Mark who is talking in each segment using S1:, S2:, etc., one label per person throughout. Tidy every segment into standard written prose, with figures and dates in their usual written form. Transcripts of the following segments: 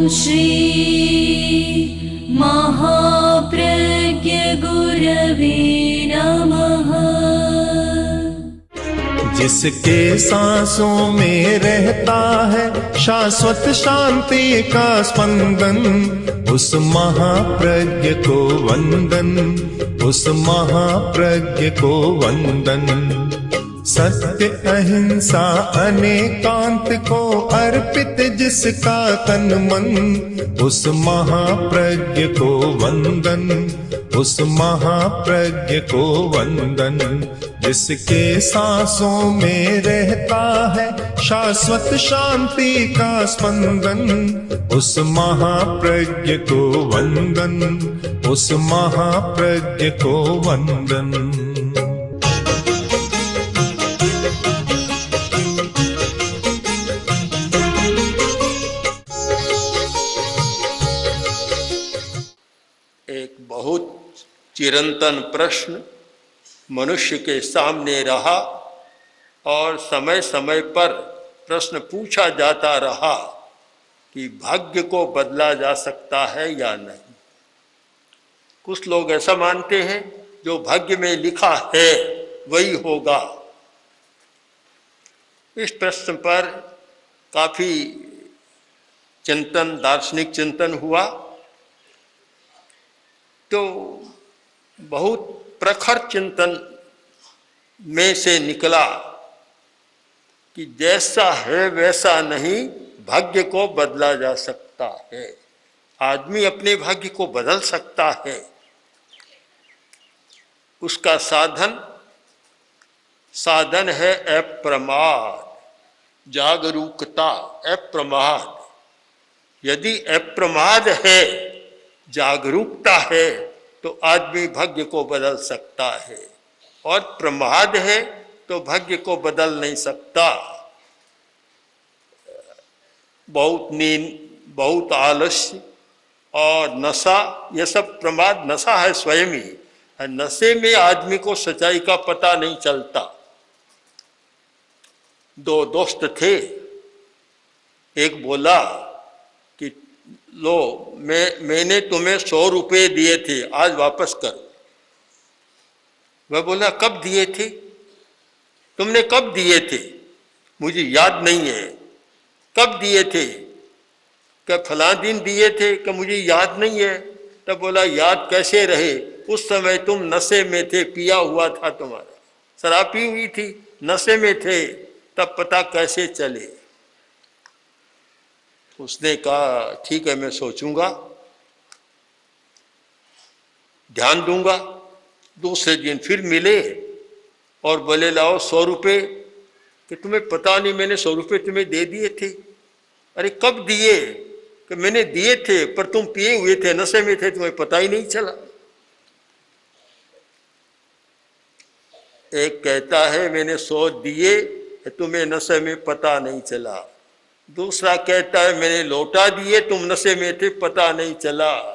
S1: श्री महाप्रज्ञ गुरवे नमः।
S2: जिसके सांसों में रहता है शाश्वत शांति का स्पंदन, उस महाप्रज्ञ को वंदन, उस महाप्रज्ञ को वंदन। सत्य अहिंसा अनेकांत को अर्पित जिसका तन मन, उस महाप्रज्ञ को वंदन, उस महाप्रज्ञ को वंदन। जिसके सांसों में रहता है शाश्वत शांति का स्पंदन, उस महाप्रज्ञ को वंदन, उस महाप्रज्ञ को वंदन।
S3: एक बहुत चिरंतन प्रश्न मनुष्य के सामने रहा और समय समय पर प्रश्न पूछा जाता रहा कि भाग्य को बदला जा सकता है या नहीं। कुछ लोग ऐसा मानते हैं जो भाग्य में लिखा है वही होगा। इस प्रश्न पर काफी चिंतन, दार्शनिक चिंतन हुआ तो बहुत प्रखर चिंतन में से निकला कि जैसा है वैसा नहीं, भाग्य को बदला जा सकता है। आदमी अपने भाग्य को बदल सकता है। उसका साधन है अप्रमाद, जागरूकता, अप्रमाद। यदि अप्रमाद है, जागरूकता है, तो आदमी भाग्य को बदल सकता है, और प्रमाद है तो भाग्य को बदल नहीं सकता। बहुत नींद, बहुत आलस्य और नशा, ये सब प्रमाद, नशा है स्वयं ही। नशे में आदमी को सच्चाई का पता नहीं चलता। दो दोस्त थे, एक बोला कि लो, मैंने तुम्हें 100 रुपये दिए थे, आज वापस करो। वह बोला कब दिए थे? तुमने कब दिए थे? मुझे याद नहीं है। कब दिए थे? क्या फलां दिन दिए थे? क्या मुझे याद नहीं है। तब बोला याद कैसे रहे, उस समय तुम नशे में थे, पिया हुआ था, तुम्हारा शराब पी हुई थी, नशे में थे, तब पता कैसे चले। उसने कहा ठीक है, मैं सोचूंगा, ध्यान दूंगा। दूसरे दिन फिर मिले और बोले लाओ 100 रुपये। कि तुम्हें पता नहीं मैंने 100 रुपये तुम्हें दे दिए थे। अरे कब दिए? कि मैंने दिए थे पर तुम पिए हुए थे, नशे में थे, तुम्हें पता ही नहीं चला। एक कहता है मैंने 100 दिए, तुम्हें नशे में पता नहीं चला। दूसरा कहता है मैंने लौटा दिए, तुम नशे में थे, पता नहीं चला।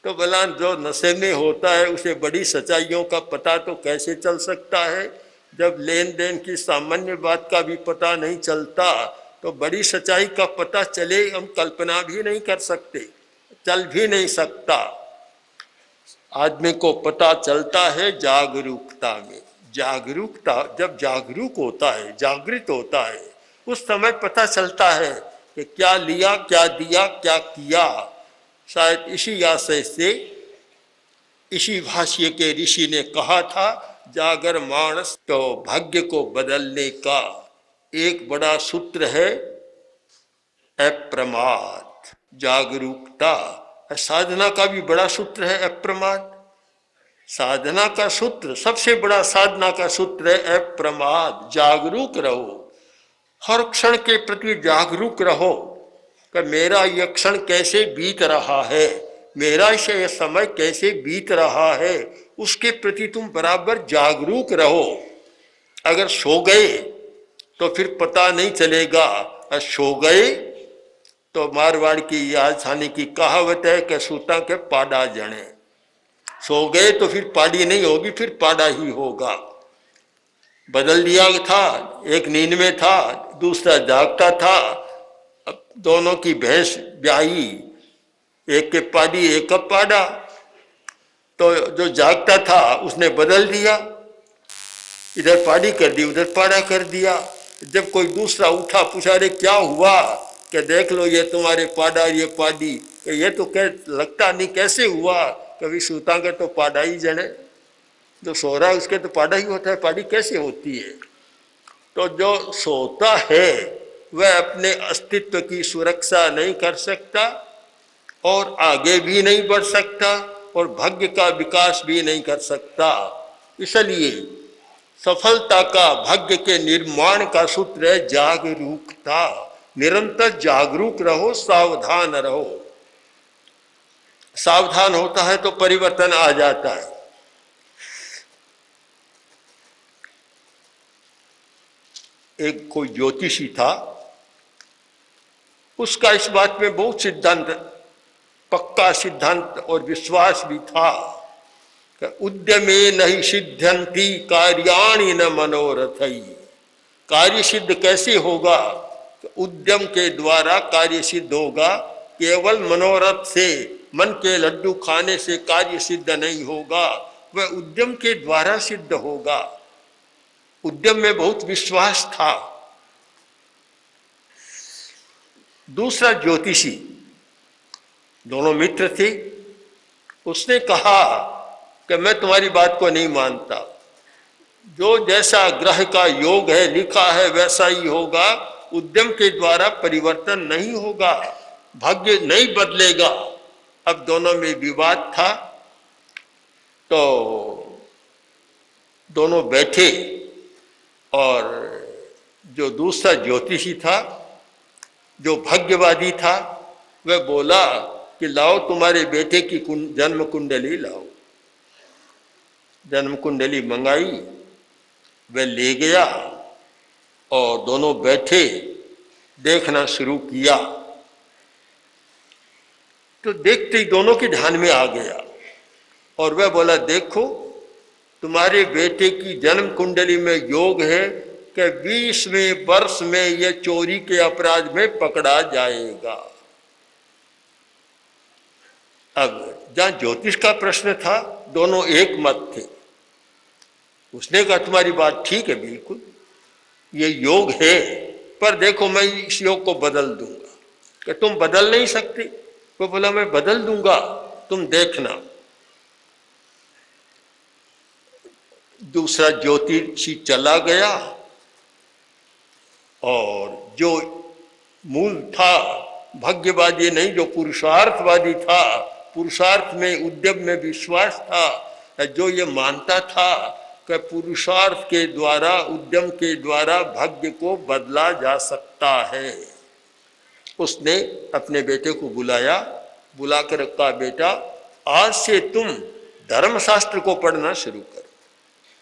S3: तो भला जो नशे में होता है उसे बड़ी सच्चाइयों का पता तो कैसे चल सकता है? जब लेन देन की सामान्य बात का भी पता नहीं चलता तो बड़ी सच्चाई का पता चले, हम कल्पना भी नहीं कर सकते, चल भी नहीं सकता। आदमी को पता चलता है जागरूकता में। जागरूकता जब जागरूक होता है, जागृत होता है, उस समय पता चलता है कि क्या लिया, क्या दिया, क्या किया। शायद इसी आशय से इसी भाष्य के ऋषि ने कहा था, जागर मानस तो भाग्य को बदलने का एक बड़ा सूत्र है अप्रमाद, जागरूकता। साधना का भी बड़ा सूत्र है अप्रमाद। साधना का सूत्र, सबसे बड़ा साधना का सूत्र है अप्रमाद, जागरूक रहो। हर क्षण के प्रति जागरूक रहो कि मेरा यह क्षण कैसे बीत रहा है, मेरा यह समय कैसे बीत रहा है, उसके प्रति तुम बराबर जागरूक रहो। अगर सो गए तो फिर पता नहीं चलेगा, और सो गए तो मारवाड़ की राजधानी की कहावत है कि सूता के पाड़ा जने। सो गए तो फिर पाड़ी नहीं होगी, फिर पाड़ा ही होगा। बदल दिया था, एक नींद में था, दूसरा जागता था। अब दोनों की भैंस ब्याही, एक के पाडी एक का पाडा। तो जो जागता था उसने बदल दिया, इधर पाडी कर दी उधर पाड़ा कर दिया। जब कोई दूसरा उठा पूछा रे क्या हुआ, कि देख लो ये तुम्हारे पाडा ये पाडी, कि ये तो लगता नहीं कैसे हुआ, कभी सूतांगे तो पाडा ही जने, जो सो रहा है उसके तो पाडा ही होता है, पाडी कैसे होती है। तो जो सोता है वह अपने अस्तित्व की सुरक्षा नहीं कर सकता और आगे भी नहीं बढ़ सकता और भाग्य का विकास भी नहीं कर सकता। इसलिए सफलता का, भाग्य के निर्माण का सूत्र है जागरूकता। निरंतर जागरूक रहो, सावधान रहो। सावधान होता है तो परिवर्तन आ जाता है। एक कोई ज्योतिषी था, उसका इस बात में बहुत सिद्धांत, पक्का सिद्धांत और विश्वास भी था, उद्यमे नहीं सिद्ध्यन्ति कार्याणि न मनोरथई। कार्य सिद्ध कैसे होगा, उद्यम के द्वारा कार्य सिद्ध होगा, केवल मनोरथ से, मन के लड्डू खाने से कार्य सिद्ध नहीं होगा, वह उद्यम के द्वारा सिद्ध होगा। उद्यम में बहुत विश्वास था। दूसरा ज्योतिषी, दोनों मित्र थे, उसने कहा कि मैं तुम्हारी बात को नहीं मानता, जो जैसा ग्रह का योग है लिखा है वैसा ही होगा, उद्यम के द्वारा परिवर्तन नहीं होगा, भाग्य नहीं बदलेगा। अब दोनों में विवाद था, तो दोनों बैठे और जो दूसरा ज्योतिषी था, जो भाग्यवादी था, वह बोला कि लाओ तुम्हारे बेटे की जन्म कुंडली लाओ। जन्म कुंडली मंगाई, वह ले गया और दोनों बैठे देखना शुरू किया। तो देखते ही दोनों के ध्यान में आ गया और वह बोला देखो तुम्हारे बेटे की जन्म कुंडली में योग है कि 20वें वर्ष में यह चोरी के अपराध में पकड़ा जाएगा। अब जहां ज्योतिष का प्रश्न था, दोनों एक मत थे। उसने कहा तुम्हारी बात ठीक है, बिल्कुल ये योग है, पर देखो मैं इस योग को बदल दूंगा। कि तुम बदल नहीं सकते। वो बोला मैं बदल दूंगा, तुम देखना। दूसरा ज्योतिषी चला गया और जो मूल था भाग्यवादी नहीं, जो पुरुषार्थवादी था, पुरुषार्थ में उद्यम में विश्वास था, जो ये मानता था कि पुरुषार्थ के द्वारा, उद्यम के द्वारा भाग्य को बदला जा सकता है, उसने अपने बेटे को बुलाया, बुलाकर कहा बेटा आज से तुम धर्मशास्त्र को पढ़ना शुरू करो।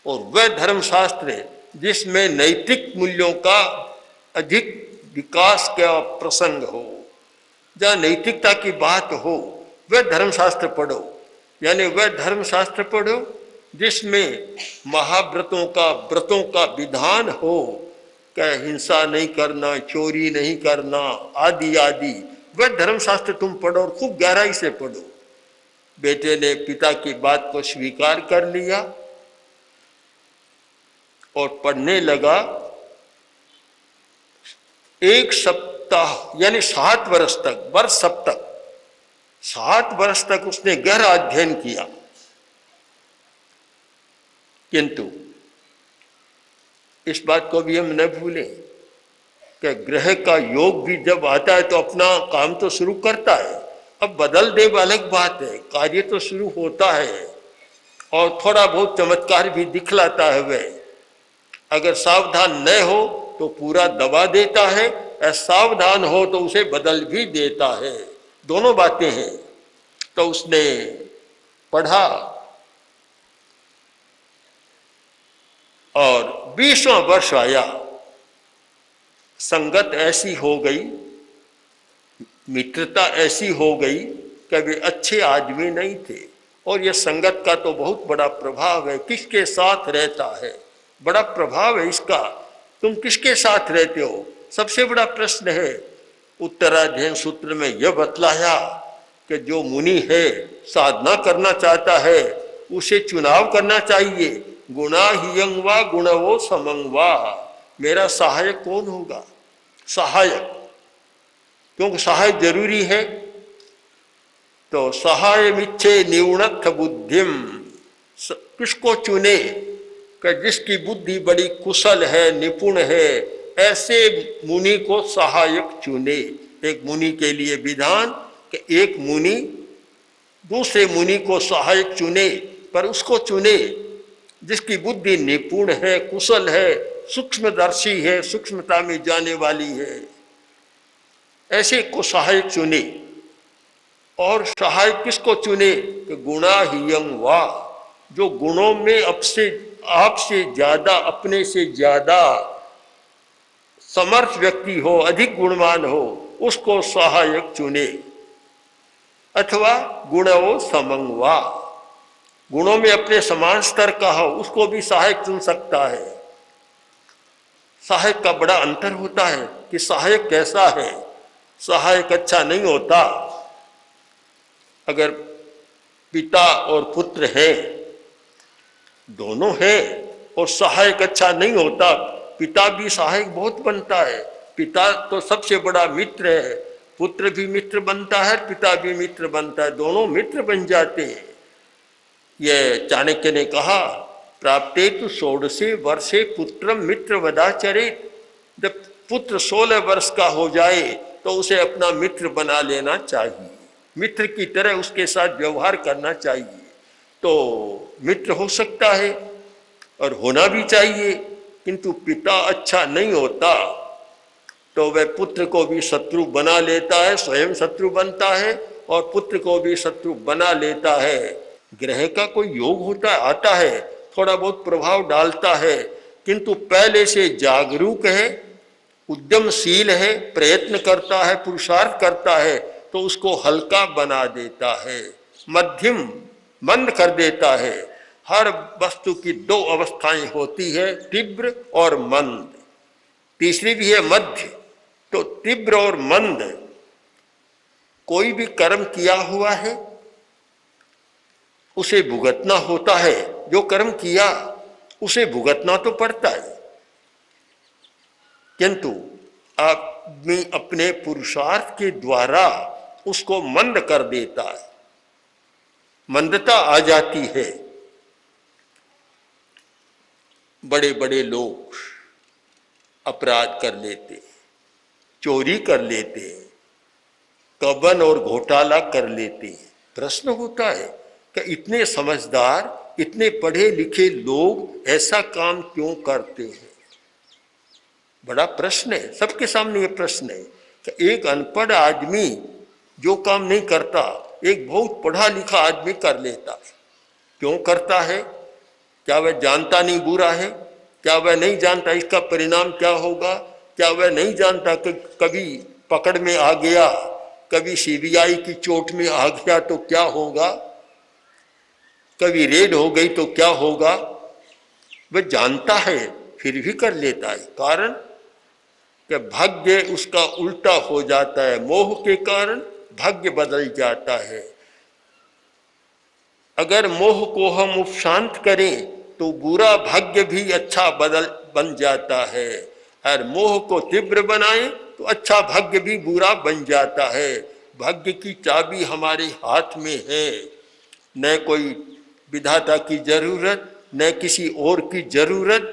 S3: और वह धर्मशास्त्र जिसमें नैतिक मूल्यों का अधिक विकास का प्रसंग हो, जहाँ नैतिकता की बात हो, वह धर्मशास्त्र पढ़ो। यानी वह धर्मशास्त्र पढ़ो जिसमें महाव्रतों का, व्रतों का विधान हो, क्या हिंसा नहीं करना, चोरी नहीं करना, आदि आदि, वह धर्मशास्त्र तुम पढ़ो और खूब गहराई से पढ़ो। बेटे ने पिता की बात को स्वीकार कर लिया और पढ़ने लगा। एक सप्ताह यानी 7 वर्ष तक, वर्ष सप्ताह 7 वर्ष तक उसने गहरा अध्ययन किया। किंतु इस बात को भी हम न भूलें कि ग्रह का योग भी जब आता है तो अपना काम तो शुरू करता है। अब बदल दे अलग बात है, कार्य तो शुरू होता है और थोड़ा बहुत चमत्कार भी दिखलाता है। वह अगर सावधान न हो तो पूरा दबा देता है, असावधान हो तो उसे बदल भी देता है। दोनों बातें हैं। तो उसने पढ़ा और 20वां वर्ष आया, संगत ऐसी हो गई, मित्रता ऐसी हो गई कि वे अच्छे आदमी नहीं थे। और यह संगत का तो बहुत बड़ा प्रभाव है, किसके साथ रहता है, बड़ा प्रभाव है इसका। तुम किसके साथ रहते हो, सबसे बड़ा प्रश्न है। उत्तराध्ययन सूत्र में यह बतलाया कि जो मुनि है साधना करना चाहता है उसे चुनाव करना चाहिए। गुणा हियं वा गुणवो समं वा, मेरा सहायक कौन होगा? सहायक, क्योंकि सहायक जरूरी है। तो सहाय मिच्छे निउणत्थ बुद्धिम, किसको चुने? कि जिसकी बुद्धि बड़ी कुशल है, निपुण है, ऐसे मुनि को सहायक चुने। एक मुनि के लिए विधान कि एक मुनि दूसरे मुनि को सहायक चुने, पर उसको चुने जिसकी बुद्धि निपुण है, कुशल है, सूक्ष्मदर्शी है, सूक्ष्मता में जाने वाली है, ऐसे को सहायक चुने। और सहायक किसको चुने? कि गुणा हियं वा, जो गुणों में आपसे ज्यादा, अपने से ज्यादा समर्थ व्यक्ति हो, अधिक गुणवान हो, उसको सहायक चुने। अथवा गुणवो समं वा, गुणों में अपने समान स्तर का हो, उसको भी सहायक चुन सकता है। सहायक का बड़ा अंतर होता है कि सहायक कैसा है। सहायक अच्छा नहीं होता अगर पिता और पुत्र है, दोनों है, और सहायक अच्छा नहीं होता। पिता भी सहायक बहुत बनता है, पिता तो सबसे बड़ा मित्र है, पुत्र भी मित्र बनता है, पिता भी मित्र बनता है, दोनों मित्र बन जाते हैं। ये चाणक्य ने कहा, प्राप्ते तो 16 वर्षे पुत्रम मित्र वदाचरित। जब पुत्र 16 वर्ष का हो जाए तो उसे अपना मित्र बना लेना चाहिए, मित्र की तरह उसके साथ व्यवहार करना चाहिए। तो मित्र हो सकता है और होना भी चाहिए, किंतु पिता अच्छा नहीं होता तो वह पुत्र को भी शत्रु बना लेता है, स्वयं शत्रु बनता है और पुत्र को भी शत्रु बना लेता है। ग्रह का कोई योग होता है, आता है, थोड़ा बहुत प्रभाव डालता है, किंतु पहले से जागरूक है, उद्यमशील है, प्रयत्न करता है, पुरुषार्थ करता है, तो उसको हल्का बना देता है, मध्यम मंद कर देता है। हर वस्तु की 2 अवस्थाएं होती है, तीव्र और मंद, तीसरी भी है मध्य। तो तीव्र और मंद, कोई भी कर्म किया हुआ है उसे भुगतना होता है, जो कर्म किया उसे भुगतना तो पड़ता है, किंतु आदमी अपने पुरुषार्थ के द्वारा उसको मंद कर देता है, मंदता आ जाती है। बड़े बड़े लोग अपराध कर लेते हैं, चोरी कर लेते हैं, कबन और घोटाला कर लेते हैं। प्रश्न होता है कि इतने समझदार, इतने पढ़े लिखे लोग ऐसा काम क्यों करते हैं? बड़ा प्रश्न है, सबके सामने ये प्रश्न है कि एक अनपढ़ आदमी जो काम नहीं करता, एक बहुत पढ़ा लिखा आदमी कर लेता है। क्यों करता है? क्या वह जानता नहीं बुरा है? क्या वह नहीं जानता इसका परिणाम क्या होगा? क्या वह नहीं जानता कि कभी पकड़ में आ गया, कभी सीबीआई की चोट में आ गया तो क्या होगा, कभी रेड हो गई तो क्या होगा? वह जानता है फिर भी कर लेता है। कारण कि भाग्य उसका उल्टा हो जाता है, मोह के कारण भाग्य बदल जाता है। अगर मोह को हम उपशांत करें तो बुरा भाग्य भी अच्छा बन जाता है, और मोह को तीव्र बनाएं तो अच्छा भाग्य भी बुरा बन जाता है। भाग्य की चाबी हमारे हाथ में है, न कोई विधाता की जरूरत, न किसी और की जरूरत,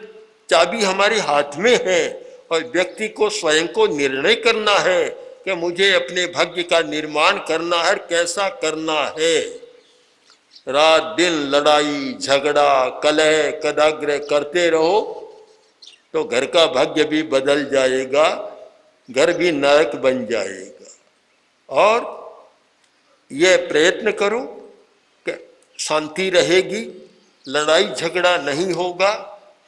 S3: चाबी हमारे हाथ में है। और व्यक्ति को स्वयं को निर्णय करना है कि मुझे अपने भाग्य का निर्माण करना है, कैसा करना है। रात दिन लड़ाई झगड़ा कलह कदाग्रह करते रहो तो घर का भाग्य भी बदल जाएगा, घर भी नरक बन जाएगा। और यह प्रयत्न करो कि शांति रहेगी, लड़ाई झगड़ा नहीं होगा,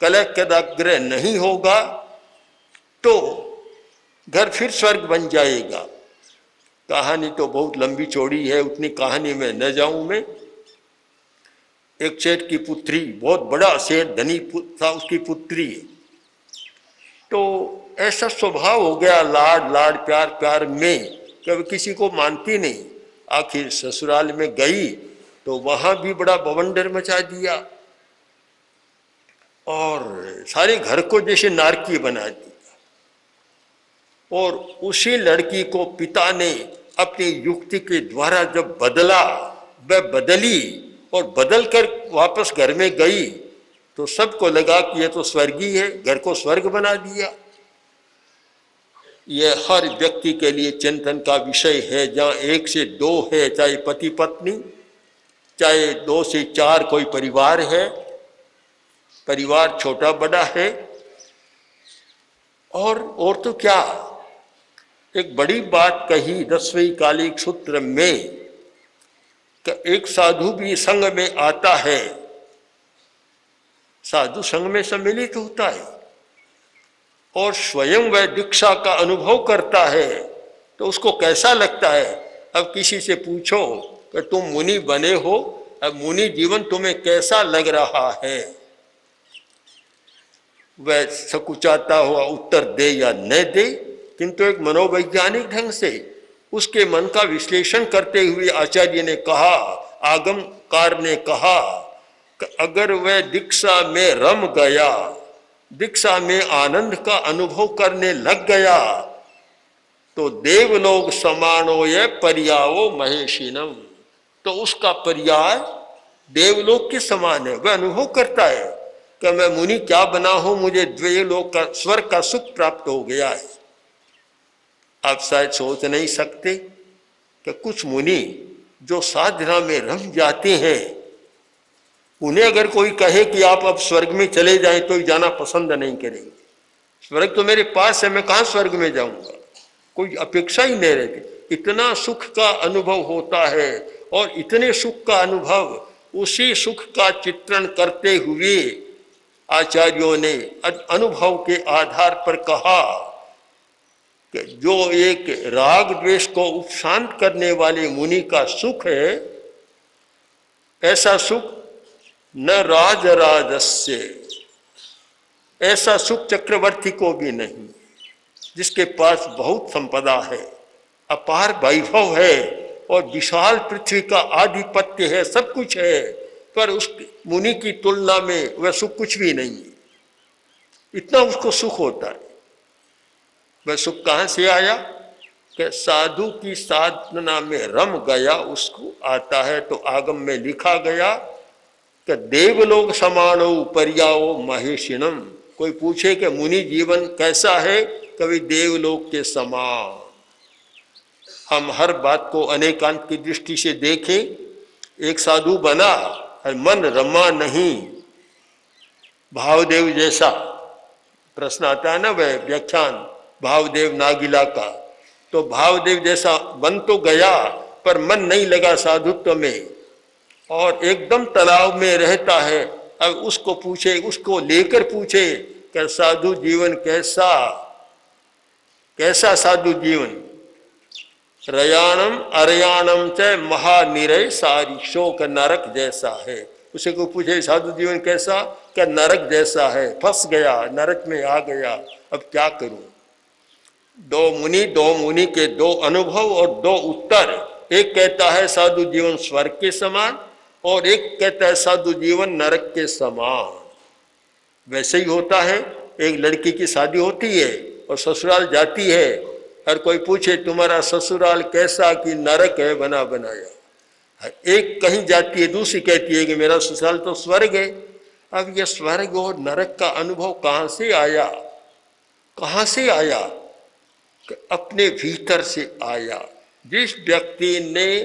S3: कलह कदाग्रह नहीं होगा, तो घर फिर स्वर्ग बन जाएगा। कहानी तो बहुत लंबी चौड़ी है, उतनी कहानी में न जाऊं मैं। एक सेठ की पुत्री, बहुत बड़ा सेठ धनी था, उसकी पुत्री तो ऐसा स्वभाव हो गया लाड लाड प्यार प्यार में कि अब किसी को मानती नहीं। आखिर ससुराल में गई तो वहां भी बड़ा बवंडर मचा दिया और सारे घर को जैसे नारकी बना दिया। और उसी लड़की को पिता ने अपनी युक्ति के द्वारा जब बदला, वह बदली और बदल कर वापस घर में गई तो सबको लगा कि यह तो स्वर्गीय है, घर को स्वर्ग बना दिया। यह हर व्यक्ति के लिए चिंतन का विषय है। जहाँ 1 से 2 है, चाहे पति पत्नी, चाहे 2 से 4 कोई परिवार है, परिवार छोटा बड़ा है, और तो क्या, एक बड़ी बात कही 10वें कालिक सूत्र में कि एक साधु भी संग में आता है, साधु संग में सम्मिलित होता है और स्वयं वह दीक्षा का अनुभव करता है तो उसको कैसा लगता है। अब किसी से पूछो कि तुम मुनि बने हो, अब मुनि जीवन तुम्हें कैसा लग रहा है, वह सकुचाता हुआ उत्तर दे या न दे, किंतु एक मनोवैज्ञानिक ढंग से उसके मन का विश्लेषण करते हुए आचार्य ने कहा, आगमकार ने कहा कि अगर वह दीक्षा में रम गया, दीक्षा में आनंद का अनुभव करने लग गया तो देवलोक समानो ये पर्यावो महेशिनम, तो उसका पर्याय देवलोक के समान है। वह अनुभव करता है कि मैं मुनि क्या बना हूं, मुझे द्वैलोक का स्वर्ग का सुख प्राप्त हो गया है। आप शायद सोच नहीं सकते कि कुछ मुनि जो साधना में रम जाते हैं, उन्हें अगर कोई कहे कि आप अब स्वर्ग में चले जाएं तो जाना पसंद नहीं करेंगे। स्वर्ग तो मेरे पास है, मैं कहाँ स्वर्ग में जाऊंगा, कोई अपेक्षा ही नहीं रहती। इतना सुख का अनुभव होता है और इतने सुख का अनुभव, उसी सुख का चित्रण करते हुए आचार्यों ने अनुभव के आधार पर कहा कि जो एक राग द्वेष को उपशांत करने वाले मुनि का सुख है, ऐसा सुख न राजराजस्य, ऐसा सुख चक्रवर्ती को भी नहीं, जिसके पास बहुत संपदा है, अपार वैभव है और विशाल पृथ्वी का आधिपत्य है, सब कुछ है, पर उस मुनि की तुलना में वह सुख कुछ भी नहीं है। इतना उसको सुख होता है। वह सुख कहाँ से आया कि साधु की साधना में रम गया, उसको आता है। तो आगम में लिखा गया कि देवलोक समानो पर्याओ महेशिनम। कोई पूछे कि मुनि जीवन कैसा है, कभी देवलोक के समान। हम हर बात को अनेकांत की दृष्टि से देखें। एक साधु बना और मन रमा नहीं, भावदेव जैसा, प्रश्न आता है ना वह व्याख्यान भावदेव नागिला का, तो भावदेव जैसा बन तो गया पर मन नहीं लगा साधुत्व में और एकदम तालाब में रहता है। अब उसको पूछे, उसको लेकर पूछे कि साधु जीवन कैसा, कैसा साधु जीवन, रयाणम अरयाणम च महानिरय सारी शोक नरक जैसा है। उसे को पूछे साधु जीवन कैसा, क्या नरक जैसा है, फंस गया, नरक में आ गया, अब क्या करूं। दो मुनि के दो अनुभव और दो उत्तर। एक कहता है साधु जीवन स्वर्ग के समान और एक कहता है साधु जीवन नरक के समान। वैसे ही होता है, एक लड़की की शादी होती है और ससुराल जाती है, हर कोई पूछे तुम्हारा ससुराल कैसा कि नरक है बना बनाया। एक कहीं जाती है, दूसरी कहती है कि मेरा ससुराल तो स्वर्ग है। अब यह स्वर्ग और नरक का अनुभव कहाँ से आया, कहाँ से आया? अपने भीतर से आया। जिस व्यक्ति ने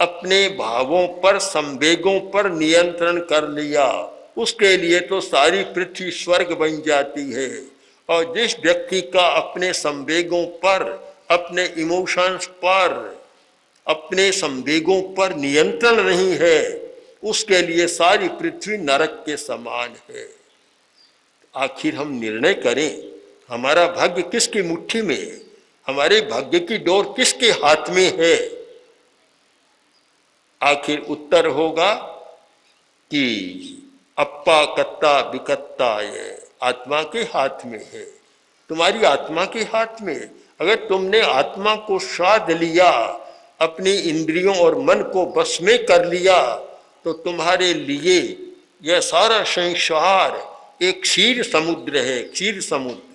S3: अपने भावों पर, संवेगों पर नियंत्रण कर लिया, उसके लिए तो सारी पृथ्वी स्वर्ग बन जाती है। और जिस व्यक्ति का अपने संवेगों पर, अपने इमोशंस पर, अपने संवेगों पर नियंत्रण नहीं है, उसके लिए सारी पृथ्वी नरक के समान है। आखिर हम निर्णय करें, हमारा भाग्य किसकी मुट्ठी में है, हमारे भाग्य की डोर किसके हाथ में है? आखिर उत्तर होगा कि अप्पा कत्ता विकत्ता ये आत्मा के हाथ में है। तुम्हारी आत्मा के हाथ में। अगर तुमने आत्मा को साध लिया, अपनी इंद्रियों और मन को बस में कर लिया, तो तुम्हारे लिए यह सारा संसार एक क्षीर समुद्र है। क्षीर समुद्र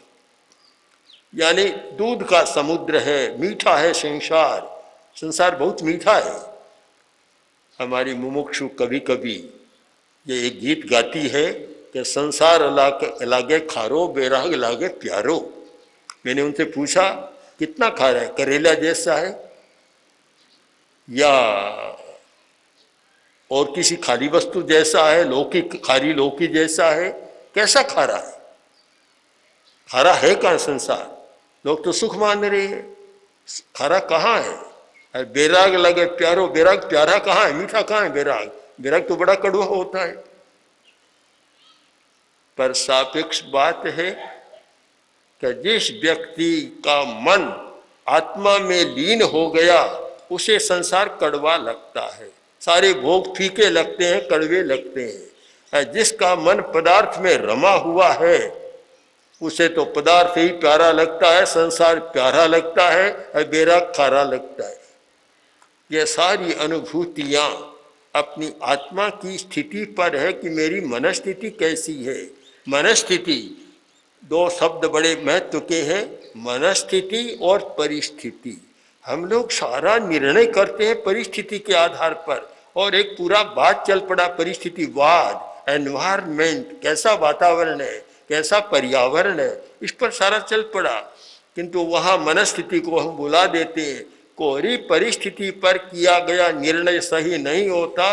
S3: यानी दूध का समुद्र है, मीठा है संसार। संसार बहुत मीठा है। हमारी मुमुक्षु कभी कभी ये एक गीत गाती है कि संसार लागे खारो, बेराग लागे प्यारो। मैंने उनसे पूछा कितना खारा है, करेला जैसा है या और किसी खारी वस्तु जैसा है, लौकी, खारी लौकी जैसा है, कैसा खारा है? खारा है कहाँ संसार? लोग तो सुख मान रहे हैं, खारा कहाँ है? अरे बेराग लगे प्यारो, बेराग प्यारा कहाँ है? मीठा कहाँ है बेराग? बेराग तो बड़ा कड़वा होता है। पर सापेक्ष बात है कि जिस व्यक्ति का मन आत्मा में लीन हो गया उसे संसार कड़वा लगता है, सारे भोग फीके लगते हैं, कड़वे लगते हैं। जिसका मन पदार्थ में रमा हुआ है उसे तो पदार्थ ही प्यारा लगता है, संसार प्यारा लगता है और बेराग खारा लगता है। ये सारी अनुभूतियाँ अपनी आत्मा की स्थिति पर है कि मेरी मनस्थिति कैसी है। मनस्थिति, दो शब्द बड़े महत्व के हैं, मनस्थिति और परिस्थिति। हम लोग सारा निर्णय करते हैं परिस्थिति के आधार पर, और एक पूरा बात चल पड़ा परिस्थितिवाद, एनवायरमेंट, कैसा वातावरण है, कैसा पर्यावरण है, इस पर सारा चल पड़ा। किंतु वहाँ मनस्थिति को हम बुला देते हैं। कोई परिस्थिति पर किया गया निर्णय सही नहीं होता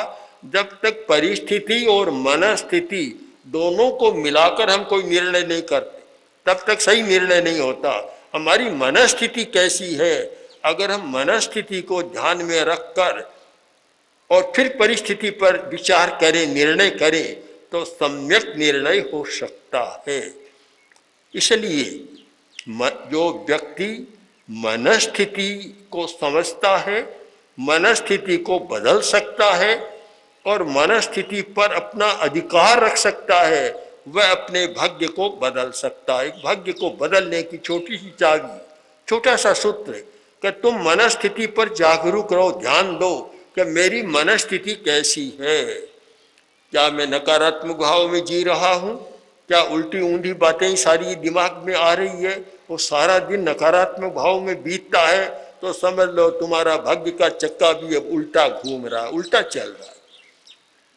S3: जब तक परिस्थिति और मनस्थिति दोनों को मिलाकर हम कोई निर्णय नहीं करते, तब तक सही निर्णय नहीं होता। हमारी मनस्थिति कैसी है, अगर हम मनस्थिति को ध्यान में रखकर और फिर परिस्थिति पर विचार करें, निर्णय करें, तो सम्यक निर्णय हो सकता है। इसलिए जो व्यक्ति मनस्थिति को समझता है, मनस्थिति को बदल सकता है और मनस्थिति पर अपना अधिकार रख सकता है, वह अपने भाग्य को बदल सकता है। भाग्य को बदलने की छोटी सी चाबी, छोटा सा सूत्र कि तुम मनस्थिति पर जागरूक रहो, ध्यान दो कि मेरी मनस्थिति कैसी है। क्या मैं नकारात्मक भाव में जी रहा हूँ? क्या उल्टी ऊंधी बातें सारी दिमाग में आ रही है? वो सारा दिन नकारात्मक भाव में बीतता है तो समझ लो तुम्हारा भाग्य का चक्का भी अब उल्टा घूम रहा है, उल्टा चल रहा है।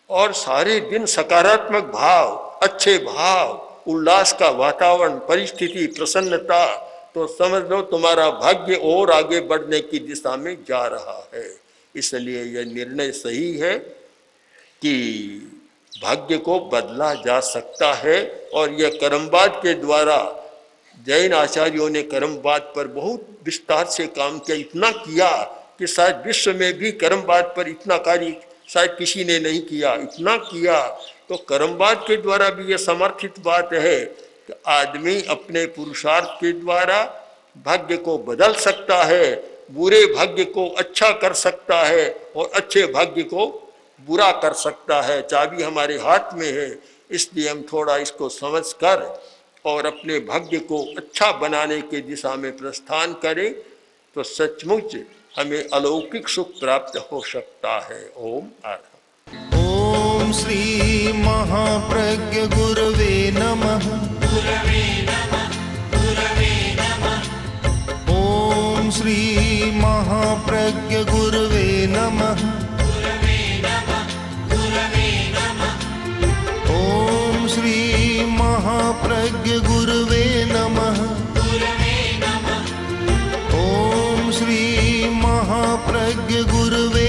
S3: और सारे दिन सकारात्मक भाव, अच्छे भाव, उल्लास का वातावरण, परिस्थिति, प्रसन्नता, तो समझ लो तुम्हारा भाग्य और आगे बढ़ने की दिशा में जा रहा है। इसलिए यह निर्णय सही है कि भाग्य को बदला जा सकता है। और यह कर्मवाद के द्वारा, जैन आचार्यों ने कर्मवाद पर बहुत विस्तार से काम किया, इतना किया कि शायद विश्व में भी कर्मवाद पर इतना कार्य शायद किसी ने नहीं किया, इतना किया। तो कर्मवाद के द्वारा भी यह समर्थित बात है कि आदमी अपने पुरुषार्थ के द्वारा भाग्य को बदल सकता है, बुरे भाग्य को अच्छा कर सकता है और अच्छे भाग्य को बुरा कर सकता है। चाबी हमारे हाथ में है। इसलिए हम थोड़ा इसको समझकर और अपने भाग्य को अच्छा बनाने की दिशा में प्रस्थान करें तो सचमुच हमें अलौकिक सुख प्राप्त हो सकता है। ओम आर्हम्।
S2: ओम श्री महाप्रज्ञ गुरवे नमः। ओम श्री महाप्रज्ञ गुरवे नमः। ओम श्री महाप्रज्ञ गुरवे नमः। ओम श्री महाप्रज्ञ गुरवे